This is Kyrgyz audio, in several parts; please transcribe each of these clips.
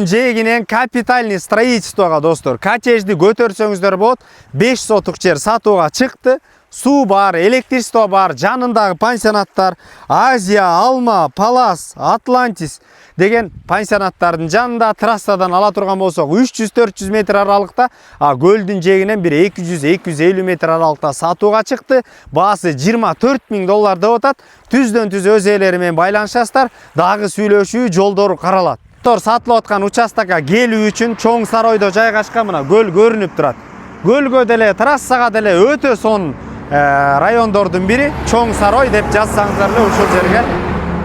Жегинен капитальный строительствоға достор. Коттеджди көтөрсөңүздөр болот. 5 соток жер сатууга чыкты. Суу бар, электричество бар, жанындагы пансионаттар Азия, Алма, Палас, Атлантис деген пансионаттардын жанында трассадан ала турган болсок 300-400 метр аралыкта, көлдүн жээгинен бир 200-250 метр аралыкта сатууга чыкты. Баасы $24,000 деп атат. Түздөн түз өз ээлери менен байланышасыздар. Дагы сүйлөшүү жолдору каралат. Сатылып аткан участокко келүү үчүн Чоң Саройдо жайгашкан мына көл көрүнүп турат. Көлгө деле, трассага деле өтө сонун райондордун бири Чоң Сарой деп жазсаңыздар эле ушул жерге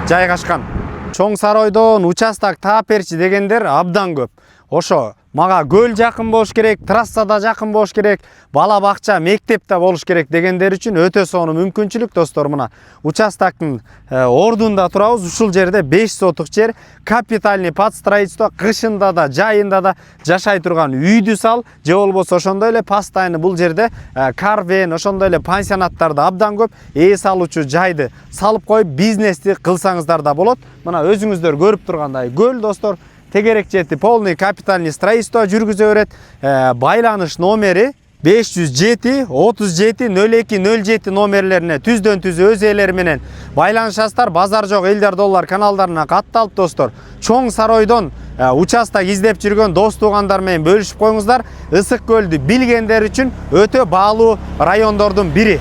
жайгашкан. Чоң Саройдон участок таап берчи дегендер абдан көп. Ошо мага көл жакын болуш керек, трассада жакын болуш керек, бала бакча, мектепте болуш керек дегендер үчүн өтө сонун мүмкүнчүлүк достор. Мына участоктун ордунда турабыз. Ушул жерде 5 соток жер, капитальный подстроительство, кышында да, жайында да жашай турган үйдү сал, же болбосо ошондой эле постоянно бул жерде карвен, ошондой эле пансионаттарды абдан көп, эс алуучу жайды салып коюп бизнести кылсаңыздар да болот. Мына өзүңүздөр көрүп тургандай көл достор. Тегерек жети полный капитальный строительство жүргүзө берет. Байланыш номери 507 37 02 07 номерлерине түздөн түз өз ээлери менен байланышасыздар. Базар жок элдер доллар каналдарына катталып достор. Чоң Саройдон участок издеп жүргөн дос туугандар менен бөлүшүп коюңуздар. Ысык көлдү билгендер үчүн өтө баалуу райондордун бири.